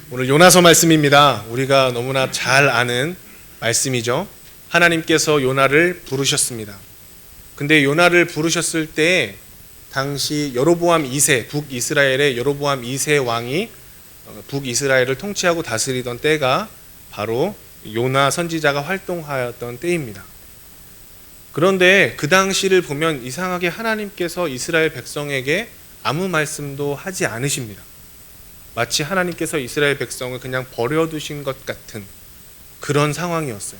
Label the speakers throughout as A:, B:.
A: 오늘 요나서 말씀입니다. 우리가 너무나 잘 아는 말씀이죠. 하나님께서 요나를 부르셨습니다. 근데 요나를 부르셨을 때 당시 여로보암 2세, 북이스라엘의 여로보암 2세 왕이 북이스라엘을 통치하고 다스리던 때가 바로 요나 선지자가 활동하였던 때입니다. 그런데 그 당시를 보면 이상하게 하나님께서 이스라엘 백성에게 아무 말씀도 하지 않으십니다. 마치 하나님께서 이스라엘 백성을 그냥 버려두신 것 같은 그런 상황이었어요.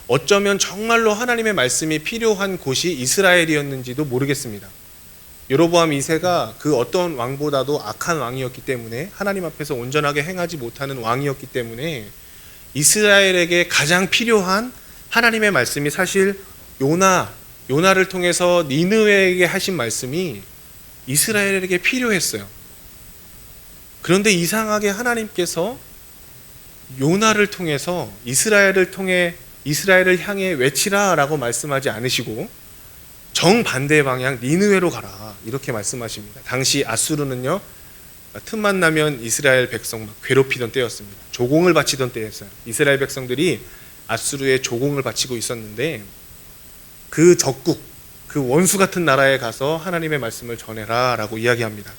A: 어쩌면 정말로 하나님의 말씀이 필요한 곳이 이스라엘이었는지도 모르겠습니다. 여로보암 2세가 그 어떤 왕보다도 악한 왕이었기 때문에 하나님 앞에서 온전하게 행하지 못하는 왕이었기 때문에 이스라엘에게 가장 필요한 하나님의 말씀이 사실 요나를 통해서 니느웨에게 하신 말씀이 이스라엘에게 필요했어요. 그런데 이상하게 하나님께서 요나를 통해서 이스라엘을 향해 외치라라고 말씀하지 않으시고 정반대의 방향 니느웨로 가라 이렇게 말씀하십니다. 당시 아수르는요 틈만 나면 이스라엘 백성 막 괴롭히던 때였습니다. 조공을 바치던 때였어요. 이스라엘 백성들이 아수르에 조공을 바치고 있었는데 그 적국, 그 원수 같은 나라에 가서 하나님의 말씀을 전해라 라고 이야기합니다.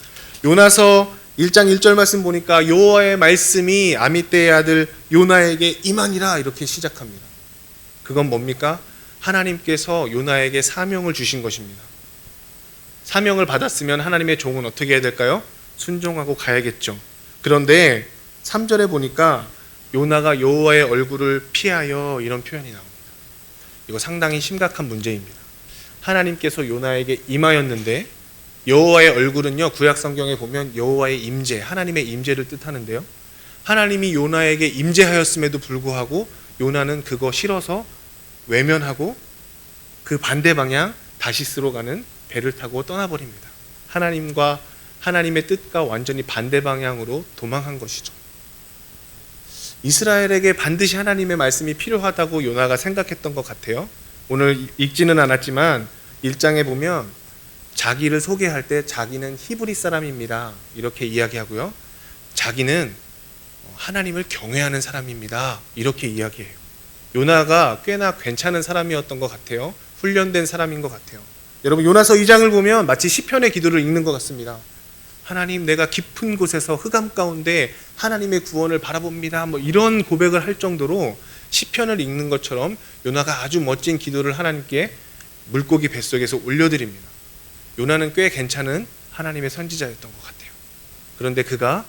A: 요나서 1장 1절 말씀 보니까 여호와의 말씀이 아미떼의 아들 요나에게 임하니라 이렇게 시작합니다. 그건 뭡니까? 하나님께서 요나에게 사명을 주신 것입니다. 사명을 받았으면 하나님의 종은 어떻게 해야 될까요? 순종하고 가야겠죠. 그런데 3절에 보니까 요나가 여호와의 얼굴을 피하여 이런 표현이 나옵니다. 이거 상당히 심각한 문제입니다. 하나님께서 요나에게 임하였는데 여호와의 얼굴은요 구약 성경에 보면 여호와의 임재, 하나님의 임재를 뜻하는데요. 하나님이 요나에게 임재하였음에도 불구하고 요나는 그거 싫어서 외면하고 그 반대 방향 다시스로 가는 배를 타고 떠나버립니다. 하나님의 뜻과 완전히 반대 방향으로 도망한 것이죠. 이스라엘에게 반드시 하나님의 말씀이 필요하다고 요나가 생각했던 것 같아요. 오늘 읽지는 않았지만 1장에 보면 자기를 소개할 때 자기는 히브리 사람입니다 이렇게 이야기하고요, 자기는 하나님을 경외하는 사람입니다 이렇게 이야기해요. 요나가 꽤나 괜찮은 사람이었던 것 같아요. 훈련된 사람인 것 같아요. 여러분 요나서 2장을 보면 마치 시편의 기도를 읽는 것 같습니다. 하나님, 내가 깊은 곳에서 흑암 가운데 하나님의 구원을 바라봅니다 이런 고백을 할 정도로 시편을 읽는 것처럼 요나가 아주 멋진 기도를 하나님께 물고기 뱃속에서 올려드립니다. 요나는 꽤 괜찮은 하나님의 선지자였던 것 같아요. 그런데 그가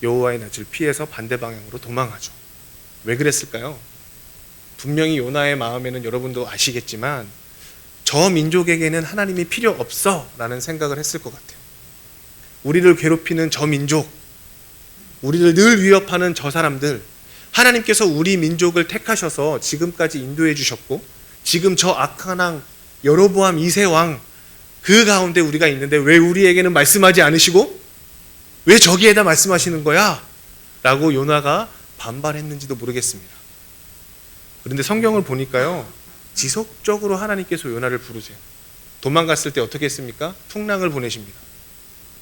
A: 여호와의 낯을 피해서 반대 방향으로 도망하죠. 왜 그랬을까요? 분명히 요나의 마음에는 여러분도 아시겠지만 저 민족에게는 하나님이 필요 없어 라는 생각을 했을 것 같아요. 우리를 괴롭히는 저 민족, 우리를 늘 위협하는 저 사람들, 하나님께서 우리 민족을 택하셔서 지금까지 인도해 주셨고 지금 저 악한 왕 여로보암 2세 왕 그 가운데 우리가 있는데 왜 우리에게는 말씀하지 않으시고 왜 저기에다 말씀하시는 거야? 라고 요나가 반발했는지도 모르겠습니다. 그런데 성경을 보니까요 지속적으로 하나님께서 요나를 부르세요. 도망갔을 때 어떻게 했습니까? 풍랑을 보내십니다.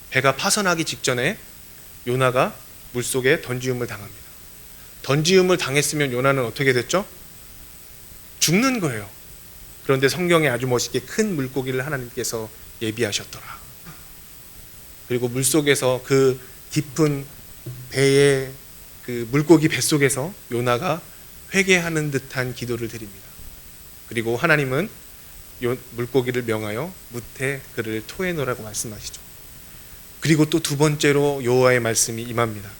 A: 배가 파선하기 직전에 요나가 물속에 던지움을 당합니다. 던지움을 당했으면 요나는 어떻게 됐죠? 죽는 거예요. 그런데 성경에 아주 멋있게 큰 물고기를 하나님께서 예비하셨더라. 그리고 물속에서 그 깊은 배의 그 물고기 뱃속에서 요나가 회개하는 듯한 기도를 드립니다. 그리고 하나님은 물고기를 명하여 무태 그를 토해놓으라고 말씀하시죠. 그리고 또 두 번째로 여호와의 말씀이 임합니다.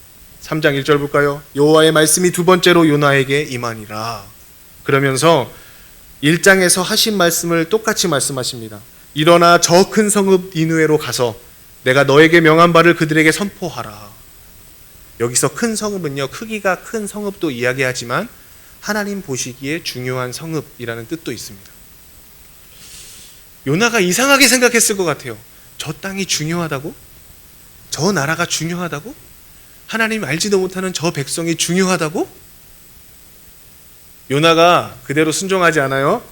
A: 3장 1절 볼까요? 여호와의 말씀이 두 번째로 요나에게 임하니라. 그러면서 1장에서 하신 말씀을 똑같이 말씀하십니다. 일어나 저 큰 성읍 니느웨로 가서 내가 너에게 명한 바를 그들에게 선포하라. 여기서 큰 성읍은요 크기가 큰 성읍도 이야기하지만 하나님 보시기에 중요한 성읍이라는 뜻도 있습니다. 요나가 이상하게 생각했을 것 같아요. 저 땅이 중요하다고? 저 나라가 중요하다고? 하나님 알지도 못하는 저 백성이 중요하다고? 요나가 그대로 순종하지 않아요.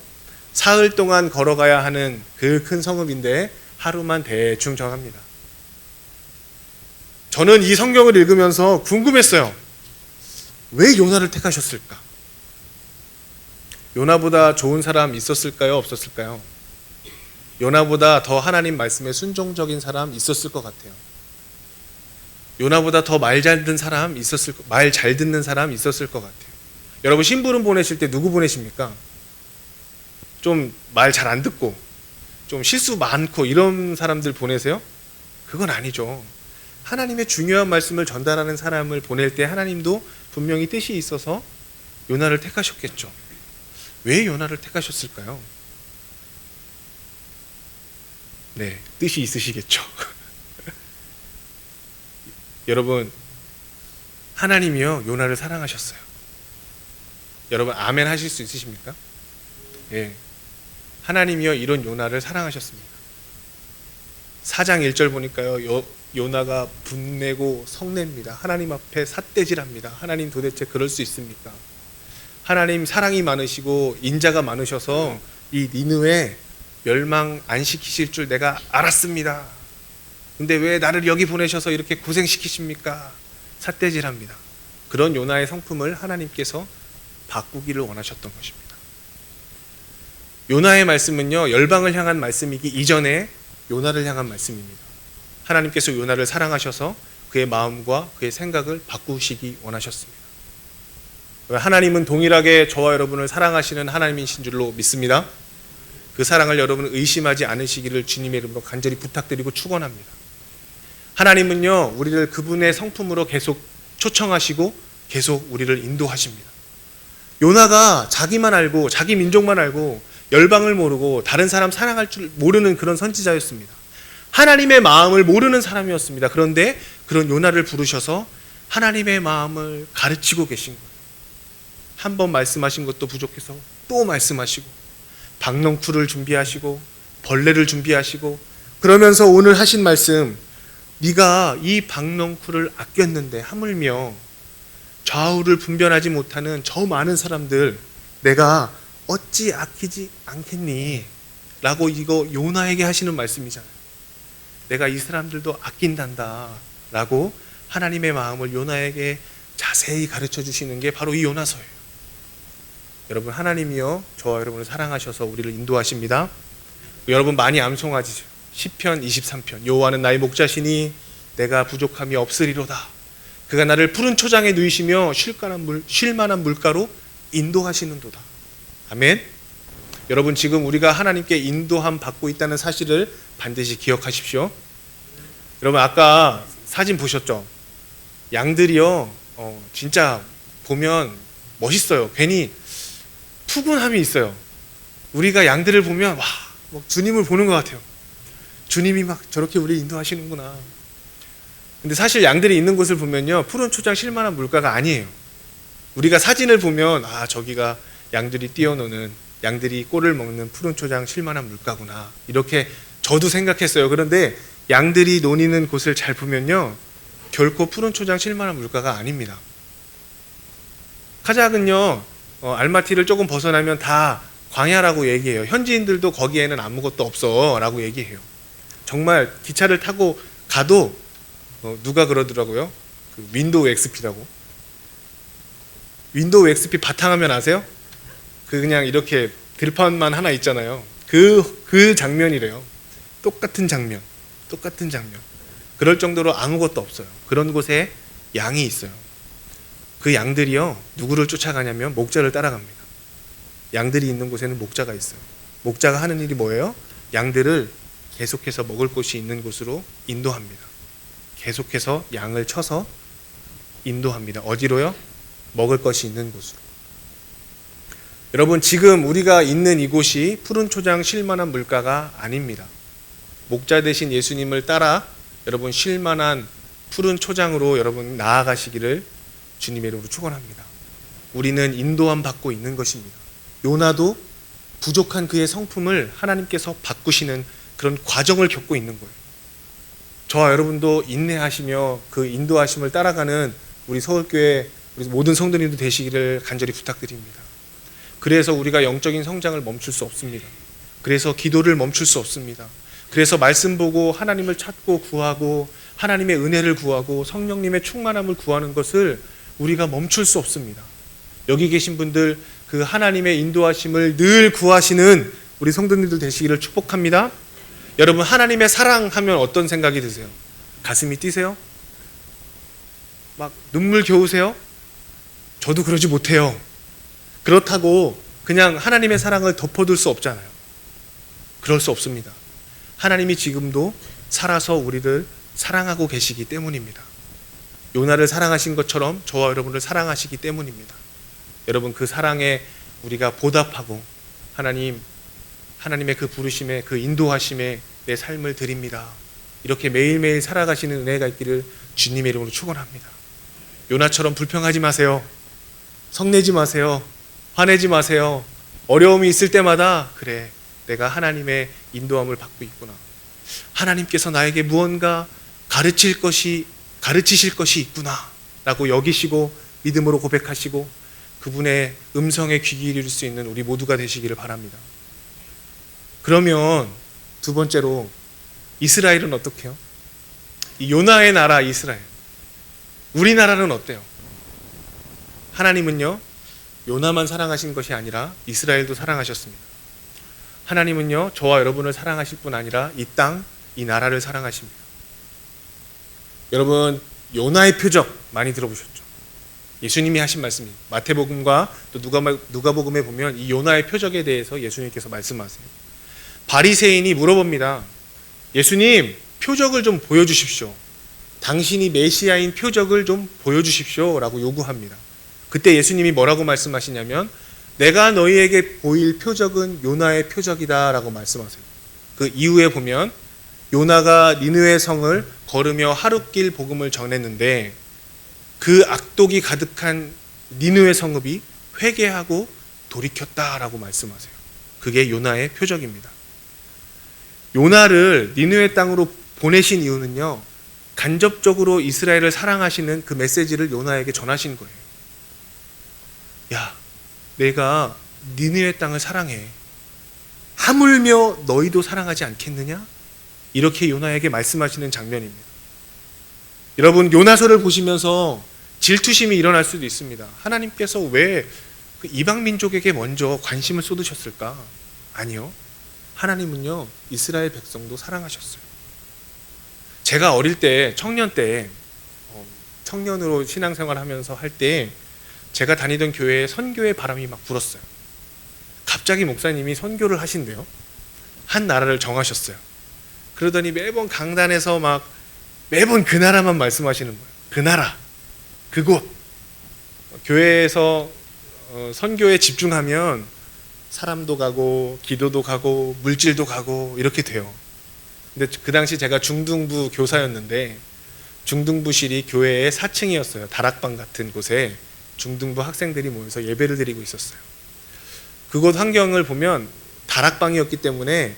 A: 사흘 동안 걸어가야 하는 그 큰 성읍인데 하루만 대충 정합니다. 저는 이 성경을 읽으면서 궁금했어요. 왜 요나를 택하셨을까? 요나보다 좋은 사람 있었을까요? 없었을까요? 요나보다 더 하나님 말씀에 순종적인 사람 있었을 것 같아요. 요나보다 더 말 잘 듣는 사람 말 잘 듣는 사람 있었을 것 같아요. 여러분 심부름 보내실 때 누구 보내십니까? 좀 말 잘 안 듣고 좀 실수 많고 이런 사람들 보내세요? 그건 아니죠. 하나님의 중요한 말씀을 전달하는 사람을 보낼 때 하나님도 분명히 뜻이 있어서 요나를 택하셨겠죠. 왜 요나를 택하셨을까요? 네, 뜻이 있으시겠죠. 여러분, 하나님이요 요나를 사랑하셨어요. 여러분 아멘 하실 수 있으십니까? 예, 하나님이요 이런 요나를 사랑하셨습니다. 4장 1절 보니까요 요나가 분내고 성냅니다. 하나님 앞에 삿대질합니다. 하나님 도대체 그럴 수 있습니까? 하나님 사랑이 많으시고 인자가 많으셔서 이 니느웨 멸망 안 시키실 줄 내가 알았습니다. 근데 왜 나를 여기 보내셔서 이렇게 고생시키십니까? 삿대질합니다. 그런 요나의 성품을 하나님께서 바꾸기를 원하셨던 것입니다. 요나의 말씀은요 열방을 향한 말씀이기 이전에 요나를 향한 말씀입니다. 하나님께서 요나를 사랑하셔서 그의 마음과 그의 생각을 바꾸시기 원하셨습니다. 하나님은 동일하게 저와 여러분을 사랑하시는 하나님이신 줄로 믿습니다. 그 사랑을 여러분은 의심하지 않으시기를 주님의 이름으로 간절히 부탁드리고 축원합니다. 하나님은요 우리를 그분의 성품으로 계속 초청하시고 계속 우리를 인도하십니다. 요나가 자기만 알고 자기 민족만 알고 열방을 모르고 다른 사람 사랑할 줄 모르는 그런 선지자였습니다. 하나님의 마음을 모르는 사람이었습니다. 그런데 그런 요나를 부르셔서 하나님의 마음을 가르치고 계신 거예요. 한 번 말씀하신 것도 부족해서 또 말씀하시고 박넝쿨을 준비하시고 벌레를 준비하시고 그러면서 오늘 하신 말씀, 네가 이 박넝쿨을 아꼈는데 하물며 좌우를 분별하지 못하는 저 많은 사람들 내가 어찌 아끼지 않겠니? 라고 이거 요나에게 하시는 말씀이잖아요. 내가 이 사람들도 아낀단다 라고 하나님의 마음을 요나에게 자세히 가르쳐 주시는 게 바로 이 요나서예요. 여러분 하나님이요 저와 여러분을 사랑하셔서 우리를 인도하십니다. 여러분 많이 암송하시죠. 시편 23편 여호와는 나의 목자시니 내가 부족함이 없으리로다. 그가 나를 푸른 초장에 누이시며 쉴 만한 물가로 인도하시는도다. 아멘. 여러분 지금 우리가 하나님께 인도함 받고 있다는 사실을 반드시 기억하십시오. 여러분 아까 사진 보셨죠? 양들이요 진짜 보면 멋있어요. 괜히 푸근함이 있어요. 우리가 양들을 보면 와, 주님을 보는 것 같아요. 주님이 막 저렇게 우리 인도하시는구나. 근데 사실 양들이 있는 곳을 보면요 푸른 초장 쉴만한 물가가 아니에요. 우리가 사진을 보면 아 저기가 양들이 뛰어노는 양들이 꼴을 먹는 푸른 초장 쉴만한 물가구나 이렇게 저도 생각했어요. 그런데 양들이 노니는 곳을 잘 보면요 결코 푸른 초장 쉴만한 물가가 아닙니다. 카자흐는요 알마티를 조금 벗어나면 다 광야라고 얘기해요. 현지인들도 거기에는 아무것도 없어 라고 얘기해요. 정말 기차를 타고 가도 누가 그러더라고요. 그 윈도우 XP라고. 윈도우 XP 바탕화면 아세요? 그냥 이렇게 들판만 하나 있잖아요. 그 장면이래요. 똑같은 장면. 그럴 정도로 아무것도 없어요. 그런 곳에 양이 있어요. 그 양들이요 누구를 쫓아가냐면 목자를 따라갑니다. 양들이 있는 곳에는 목자가 있어요. 목자가 하는 일이 뭐예요? 양들을 계속해서 먹을 곳이 있는 곳으로 인도합니다. 계속해서 양을 쳐서 인도합니다. 어디로요? 먹을 것이 있는 곳으로. 여러분 지금 우리가 있는 이곳이 푸른 초장 쉴만한 물가가 아닙니다. 목자 되신 예수님을 따라 여러분 쉴만한 푸른 초장으로 여러분 나아가시기를 주님의 이름으로 축원합니다. 우리는 인도함 받고 있는 것입니다. 요나도 부족한 그의 성품을 하나님께서 바꾸시는 그런 과정을 겪고 있는 거예요. 저와 여러분도 인내하시며 그 인도하심을 따라가는 우리 서울교회 우리 모든 성도님도 되시기를 간절히 부탁드립니다. 그래서 우리가 영적인 성장을 멈출 수 없습니다. 그래서 기도를 멈출 수 없습니다. 그래서 말씀 보고 하나님을 찾고 구하고 하나님의 은혜를 구하고 성령님의 충만함을 구하는 것을 우리가 멈출 수 없습니다. 여기 계신 분들 그 하나님의 인도하심을 늘 구하시는 우리 성도님들 되시기를 축복합니다. 여러분, 하나님의 사랑하면 어떤 생각이 드세요? 가슴이 뛰세요? 막 눈물 겨우세요? 저도 그러지 못해요. 그렇다고 그냥 하나님의 사랑을 덮어둘 수 없잖아요. 그럴 수 없습니다. 하나님이 지금도 살아서 우리를 사랑하고 계시기 때문입니다. 요나를 사랑하신 것처럼 저와 여러분을 사랑하시기 때문입니다. 여러분, 그 사랑에 우리가 보답하고 하나님의 그 부르심에, 그 인도하심에 내 삶을 드립니다. 이렇게 매일매일 살아가시는 은혜가 있기를 주님의 이름으로 축원합니다. 요나처럼 불평하지 마세요. 성내지 마세요. 화내지 마세요. 어려움이 있을 때마다 그래, 내가 하나님의 인도함을 받고 있구나. 하나님께서 나에게 무언가 가르치실 것이 있구나 라고 여기시고 믿음으로 고백하시고 그분의 음성에 귀 기울일 수 있는 우리 모두가 되시기를 바랍니다. 그러면 두 번째로 이스라엘은 어떻게 해요? 이 요나의 나라 이스라엘, 우리나라는 어때요? 하나님은요, 요나만 사랑하신 것이 아니라 이스라엘도 사랑하셨습니다. 하나님은요, 저와 여러분을 사랑하실 뿐 아니라 이 땅, 이 나라를 사랑하십니다. 여러분, 요나의 표적 많이 들어보셨죠? 예수님이 하신 말씀이 마태복음과 또 누가복음에 보면 이 요나의 표적에 대해서 예수님께서 말씀하세요. 바리새인이 물어봅니다. 예수님, 표적을 좀 보여주십시오. 당신이 메시아인 표적을 좀 보여주십시오 라고 요구합니다. 그때 예수님이 뭐라고 말씀하시냐면 내가 너희에게 보일 표적은 요나의 표적이다 라고 말씀하세요. 그 이후에 보면 요나가 니느웨 성을 걸으며 하룻길 복음을 전했는데 그 악독이 가득한 니느웨 성읍이 회개하고 돌이켰다라고 말씀하세요. 그게 요나의 표적입니다. 요나를 니느웨 땅으로 보내신 이유는요, 간접적으로 이스라엘을 사랑하시는 그 메시지를 요나에게 전하신 거예요. 야, 내가 니느웨 땅을 사랑해. 하물며 너희도 사랑하지 않겠느냐? 이렇게 요나에게 말씀하시는 장면입니다. 여러분, 요나서를 보시면서 질투심이 일어날 수도 있습니다. 하나님께서 왜 그 이방 민족에게 먼저 관심을 쏟으셨을까? 아니요. 하나님은요, 이스라엘 백성도 사랑하셨어요. 제가 어릴 때, 청년으로 신앙생활 하면서 할 때 제가 다니던 교회에 선교의 바람이 막 불었어요. 갑자기 목사님이 선교를 하신대요. 한 나라를 정하셨어요. 그러더니 매번 강단에서 매번 그 나라만 말씀하시는 거예요. 그 나라, 그곳. 교회에서 선교에 집중하면 사람도 가고 기도도 가고 물질도 가고 이렇게 돼요. 근데 그 당시 제가 중등부 교사였는데 중등부실이 교회의 4층이었어요. 다락방 같은 곳에 중등부 학생들이 모여서 예배를 드리고 있었어요. 그곳 환경을 보면 다락방이었기 때문에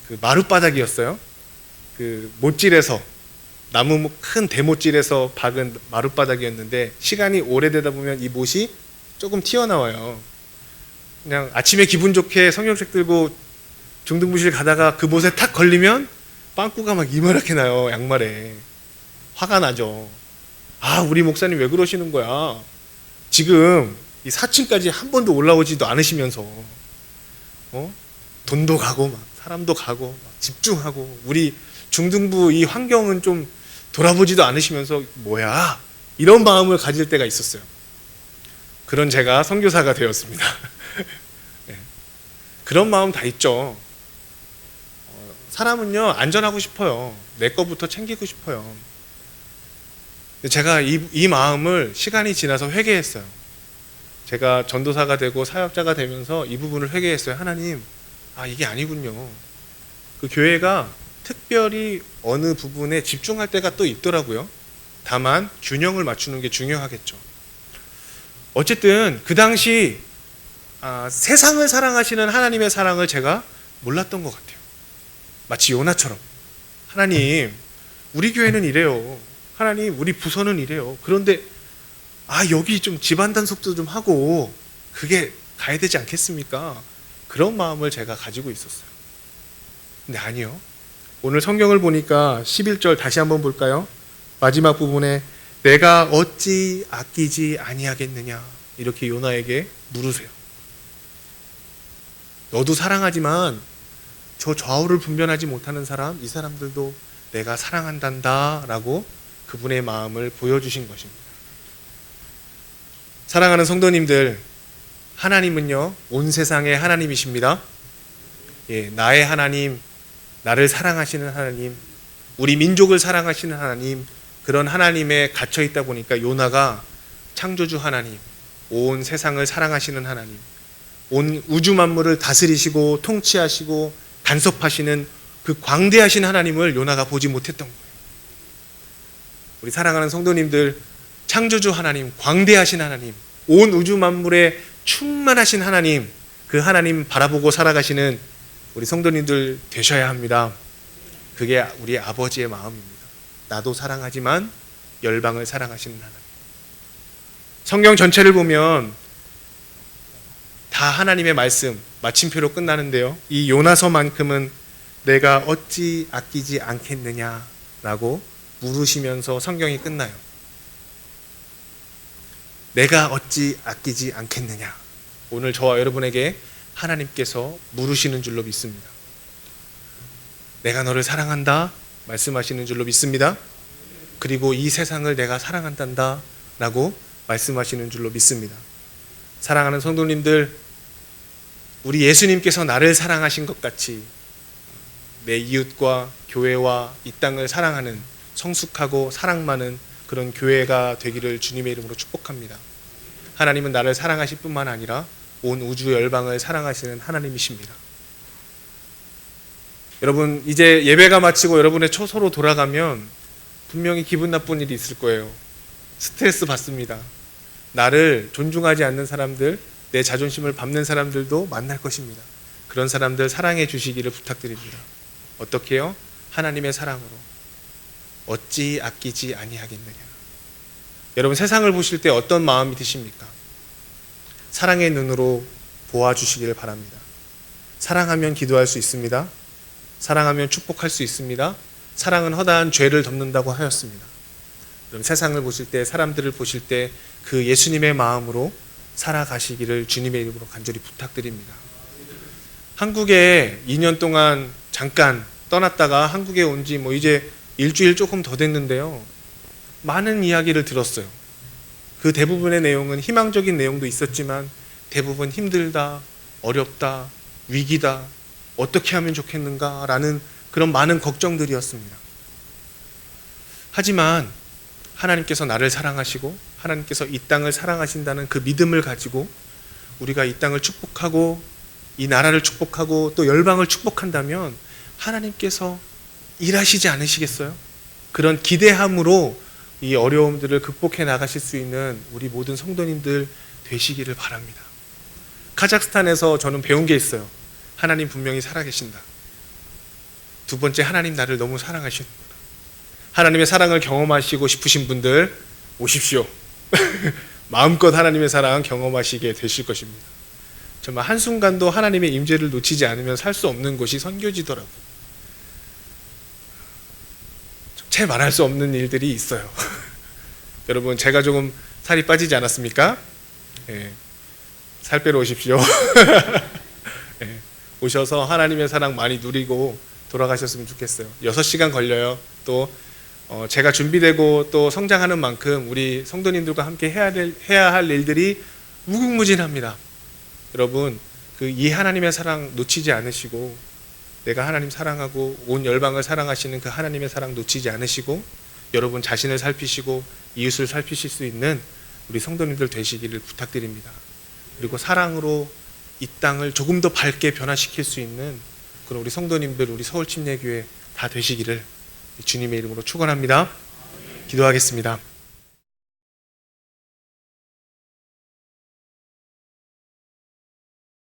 A: 그 마룻바닥이었어요. 그 못질에서 나무 큰 대못질에서 박은 마룻바닥이었는데 시간이 오래되다 보면 이 못이 조금 튀어나와요. 그냥 아침에 기분 좋게 성경책 들고 중등부실 가다가 그 못에 탁 걸리면 빵꾸가 막 이만하게 나요. 양말에. 화가 나죠. 아, 우리 목사님 왜 그러시는 거야? 지금 이 4층까지 한 번도 올라오지도 않으시면서 돈도 가고 사람도 가고 집중하고 우리 중등부 이 환경은 좀 돌아보지도 않으시면서 뭐야? 이런 마음을 가질 때가 있었어요. 그런 제가 선교사가 되었습니다. 네. 그런 마음 다 있죠. 사람은요, 안전하고 싶어요. 내 거부터 챙기고 싶어요. 제가 이 마음을 시간이 지나서 회개했어요. 제가 전도사가 되고 사역자가 되면서 이 부분을 회개했어요. 하나님, 이게 아니군요. 그 교회가 특별히 어느 부분에 집중할 때가 또 있더라고요. 다만 균형을 맞추는 게 중요하겠죠. 어쨌든 그 당시 세상을 사랑하시는 하나님의 사랑을 제가 몰랐던 것 같아요. 마치 요나처럼 하나님, 우리 교회는 이래요. 하나님, 우리 부서는 이래요. 그런데 여기 좀 집안 단속도 좀 하고 그게 가야 되지 않겠습니까? 그런 마음을 제가 가지고 있었어요. 근데 아니요. 오늘 성경을 보니까 11절 다시 한번 볼까요? 마지막 부분에 내가 어찌 아끼지 아니하겠느냐 이렇게 요나에게 물으세요. 너도 사랑하지만 저 좌우를 분별하지 못하는 사람, 이 사람들도 내가 사랑한단다 라고 그분의 마음을 보여주신 것입니다. 사랑하는 성도님들, 하나님은요 온 세상의 하나님이십니다. 예, 나의 하나님, 나를 사랑하시는 하나님, 우리 민족을 사랑하시는 하나님, 그런 하나님에 갇혀 있다 보니까 요나가 창조주 하나님, 온 세상을 사랑하시는 하나님, 온 우주 만물을 다스리시고 통치하시고 간섭하시는 그 광대하신 하나님을 요나가 보지 못했던 거예요. 우리 사랑하는 성도님들, 창조주 하나님, 광대하신 하나님, 온 우주 만물에 충만하신 하나님, 그 하나님 바라보고 살아가시는 우리 성도님들 되셔야 합니다. 그게 우리 아버지의 마음입니다. 나도 사랑하지만 열방을 사랑하시는 하나님. 성경 전체를 보면 다 하나님의 말씀, 마침표로 끝나는데요. 이 요나서만큼은 내가 어찌 아끼지 않겠느냐라고 물으시면서 성경이 끝나요. 내가 어찌 아끼지 않겠느냐. 오늘 저와 여러분에게 하나님께서 물으시는 줄로 믿습니다. 내가 너를 사랑한다 말씀하시는 줄로 믿습니다. 그리고 이 세상을 내가 사랑한단다 라고 말씀하시는 줄로 믿습니다. 사랑하는 성도님들, 우리 예수님께서 나를 사랑하신 것 같이 내 이웃과 교회와 이 땅을 사랑하는 성숙하고 사랑 많은 그런 교회가 되기를 주님의 이름으로 축복합니다. 하나님은 나를 사랑하실 뿐만 아니라 온 우주 열방을 사랑하시는 하나님이십니다. 여러분, 이제 예배가 마치고 여러분의 처소로 돌아가면 분명히 기분 나쁜 일이 있을 거예요. 스트레스 받습니다. 나를 존중하지 않는 사람들, 내 자존심을 밟는 사람들도 만날 것입니다. 그런 사람들 사랑해 주시기를 부탁드립니다. 어떻게요? 하나님의 사랑으로. 어찌 아끼지 아니하겠느냐. 여러분, 세상을 보실 때 어떤 마음이 드십니까? 사랑의 눈으로 보아주시기를 바랍니다. 사랑하면 기도할 수 있습니다. 사랑하면 축복할 수 있습니다. 사랑은 허다한 죄를 덮는다고 하였습니다. 그럼 세상을 보실 때, 사람들을 보실 때 그 예수님의 마음으로 살아가시기를 주님의 이름으로 간절히 부탁드립니다. 한국에 2년 동안 잠깐 떠났다가 한국에 온 지 이제 일주일 조금 더 됐는데요. 많은 이야기를 들었어요. 그 대부분의 내용은 희망적인 내용도 있었지만 대부분 힘들다, 어렵다, 위기다, 어떻게 하면 좋겠는가라는 그런 많은 걱정들이었습니다. 하지만 하나님께서 나를 사랑하시고 하나님께서 이 땅을 사랑하신다는 그 믿음을 가지고 우리가 이 땅을 축복하고 이 나라를 축복하고 또 열방을 축복한다면 하나님께서 일하시지 않으시겠어요? 그런 기대함으로 이 어려움들을 극복해 나가실 수 있는 우리 모든 성도님들 되시기를 바랍니다. 카자흐스탄에서 저는 배운 게 있어요. 하나님 분명히 살아계신다. 두 번째, 하나님 나를 너무 사랑하시는구나. 하나님의 사랑을 경험하시고 싶으신 분들 오십시오. 마음껏 하나님의 사랑 경험하시게 되실 것입니다. 정말 한순간도 하나님의 임재를 놓치지 않으면 살 수 없는 곳이 선교지더라고요. 채 말할 수 없는 일들이 있어요. 여러분, 제가 조금 살이 빠지지 않았습니까? 예, 살 빼러 오십시오. 예, 오셔서 하나님의 사랑 많이 누리고 돌아가셨으면 좋겠어요. 6시간 걸려요. 또 제가 준비되고 또 성장하는 만큼 우리 성도님들과 함께 해야 할 일들이 무궁무진합니다. 여러분, 이 하나님의 사랑 놓치지 않으시고, 내가 하나님 사랑하고 온 열방을 사랑하시는 그 하나님의 사랑 놓치지 않으시고, 여러분 자신을 살피시고 이웃을 살피실 수 있는 우리 성도님들 되시기를 부탁드립니다. 그리고 사랑으로 이 땅을 조금 더 밝게 변화시킬 수 있는 그런 우리 성도님들, 우리 서울침례교회 다 되시기를 주님의 이름으로 축원합니다. 기도하겠습니다.